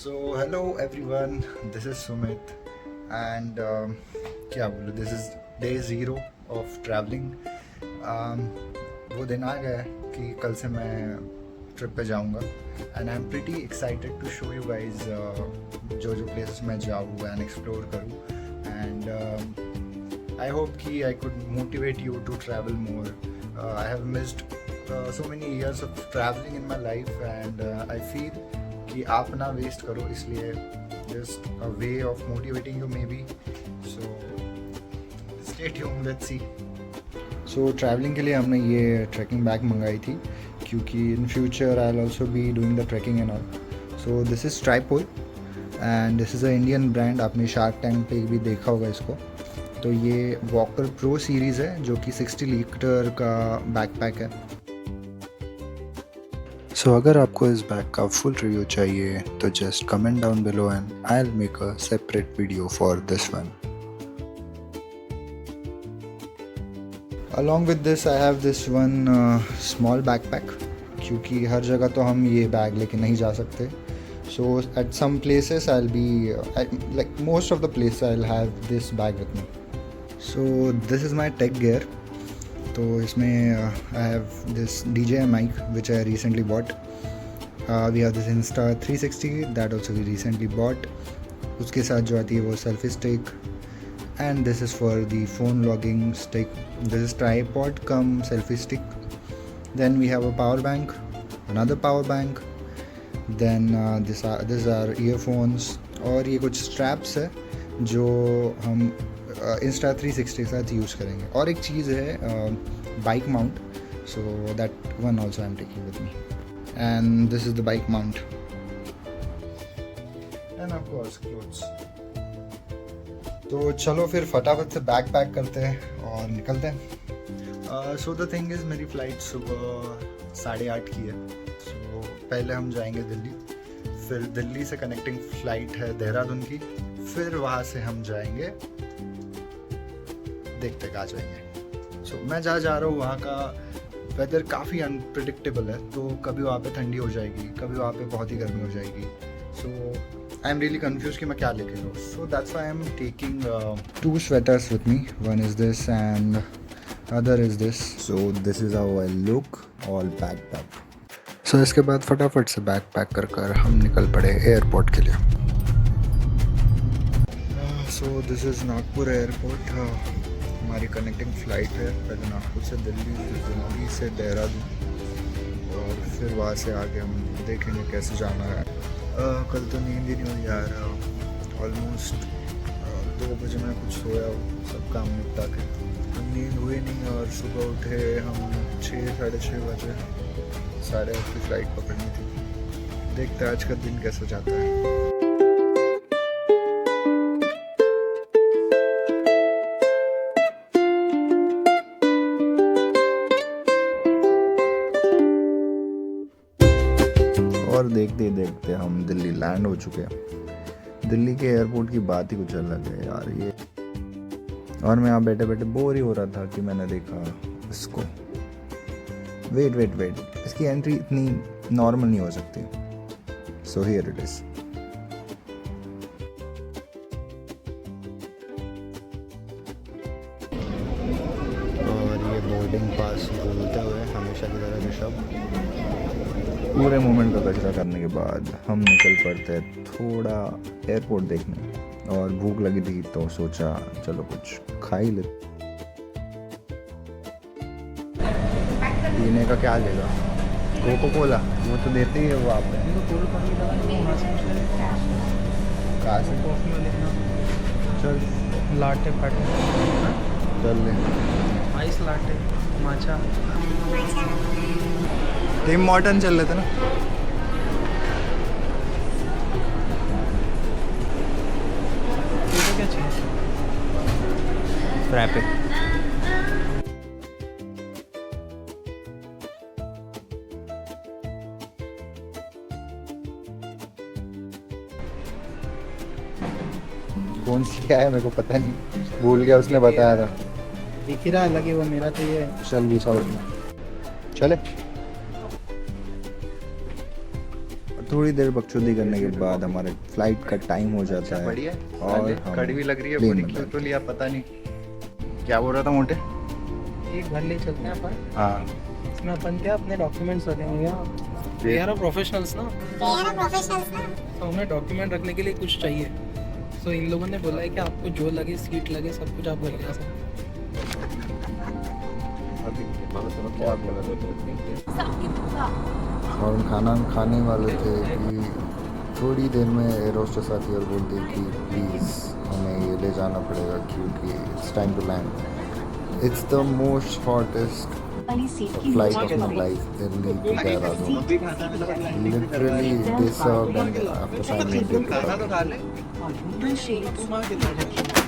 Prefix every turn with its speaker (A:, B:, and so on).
A: So hello everyone, this is Sumit and क्या बोलूँ, this is day 0 of traveling. वो दिन आ गया है कि कल से मैं ट्रिप पे जाऊँगा and I'm pretty excited to show you guys जो places मैं जाऊँ and explore करूँ and I hope कि I could motivate you to travel more. I have missed so many years of traveling in my life and I feel कि आप ना waste करो, इसलिए just a way of motivating you may be. So stay tuned, let's see. So travelling के लिए हमने ये tracking bag मंगाई थी क्योंकि in future I will also be doing the tracking and all. So this is Tripole and this is a Indian brand. आपने shark tank पे भी देखा होगा इसको. तो ये वॉकर प्रो सीरीज़ है जो कि 60 लीटर का बैकपैक है. सो अगर आपको इस बैग का फुल रिव्यू चाहिए तो just comment down below and I will make a separate video for this one. Along with this I have this one small backpack क्योंकि हर जगह तो हम ये बैग लेके नहीं जा सकते. So at some places I will be like most of the places I will have this bag with me. So this is my tech gear. तो इसमें I have this DJI mic which I recently bought. We have this Insta360 that also we recently bought. उसके साथ जो आती है वो selfie stick and this is for the phone logging stick. This is tripod cum selfie stick. Then we have a power bank, another power bank. Then these are earphones और ये कुछ straps है जो हम Insta360 के साथ use करेंगे. और एक चीज़ है bike mount. So that one also I am taking with me and this is the bike mount end of course clothes. तो चलो फिर फटाफट से बैग पैक करते हैं और निकलते हैं. सो द थिंग इज़ मेरी फ़्लाइट सुबह 8:30 की है. सो पहले हम जाएंगे दिल्ली, फिर दिल्ली से कनेक्टिंग फ़्लाइट है देहरादून की, फिर वहाँ से हम जाएंगे, देखते कहाँ जाएंगे. सो मैं जहाँ जा रहा हूँ वहाँ का वेदर काफ़ी अनप्रिडिक्टेबल है. तो कभी वहाँ पे ठंडी हो जाएगी, कभी वहाँ पे बहुत ही गर्मी हो जाएगी. सो आई एम रियली कन्फ्यूज कि मैं क्या लेके जाऊँ. So that's why I am taking 2 sweaters with me. One is this and other is this. So this is how I look all packed up. So इसके बाद फटाफट से बैग पैक कर हम निकल पड़े एयरपोर्ट के लिए. सो दिस इज़ नागपुर एयरपोर्ट. हमारी कनेक्टिंग फ़्लाइट है पहले नागपुर से दिल्ली, फिर दिल्ली से देहरादून और फिर वहाँ से आगे हम देखेंगे कैसे जाना है. कल तो नींद ही नहीं हुई यार. ऑलमोस्ट 2 बजे मैं कुछ सोया हूँ सब काम निपटा के. नींद हुई नहीं और सुबह उठे हम 6 साढ़े 6 बजे. 8:30 की फ़्लाइट पकड़नी थी. देखते आज का दिन कैसा जाता है. और देखते ही देखते हम दिल्ली लैंड हो चुके हैं. दिल्ली के एयरपोर्ट की बात ही कुछ अलग है यार ये. और मैं यहाँ बैठे बैठे बोर ही हो रहा था कि मैंने देखा इसको. वेट इसकी एंट्री इतनी नॉर्मल नहीं हो सकती. So here it is. और ये बोर्डिंग पास बोलते हुए हमेशा की तरह ऋषभ पूरे मोमेंट का कचरा करने के बाद हम निकल पड़ते हैं थोड़ा एयरपोर्ट देखने. और भूख लगी थी तो सोचा चलो कुछ खा ही ले. पीने का क्या लेगा? कोको कोला वो तो देते ही है वो आप में. कहाँ से चल
B: लाटे फाटे
A: चल ले.
B: आइस लाटे माचा
A: टिम मॉर्टन चल लेते ना.
B: तुझे क्या चाहिए?
A: फ्रैपे. कौन सी क्या है मेरे को पता नहीं, भूल गया. उसने बताया था.
B: दिख ही रहा है लगे वो मेरा तो ये.
A: चल भी चले. थोड़ी देर बकचोदी करने के बाद हमारे फ्लाइट का टाइम हो जाता है
C: बढ़िया
A: और
C: और कड़वी लग रही है
A: plane
C: पूरी
A: में
C: क्यों
A: बैठे।
C: तो लिया पता नहीं क्या बोल रहा था मोटे
B: एक घर ले चलते हैं अपन
C: हाँ
B: इसमें अपन क्या अपने डॉक्यूमेंट्स रखेंगे वी आर प्रोफेशनल्स ना तो हमें डॉक्यूमेंट रखने के लिए कुछ चाहिए सो इन लोगों ने बोला है कि आपको जो लगे सीट लगे सब कुछ आप घर ले आ सकते
A: और हम खाना खाने वाले थे कि थोड़ी देर में एयर होस्टेस आती और बोलती है कि प्लीज़ हमें ये ले जाना पड़ेगा क्योंकि it's time to land it's the most hottest flight of my life Delhi to Dehradun literally they served and after 5 minutes they took out.
B: हैं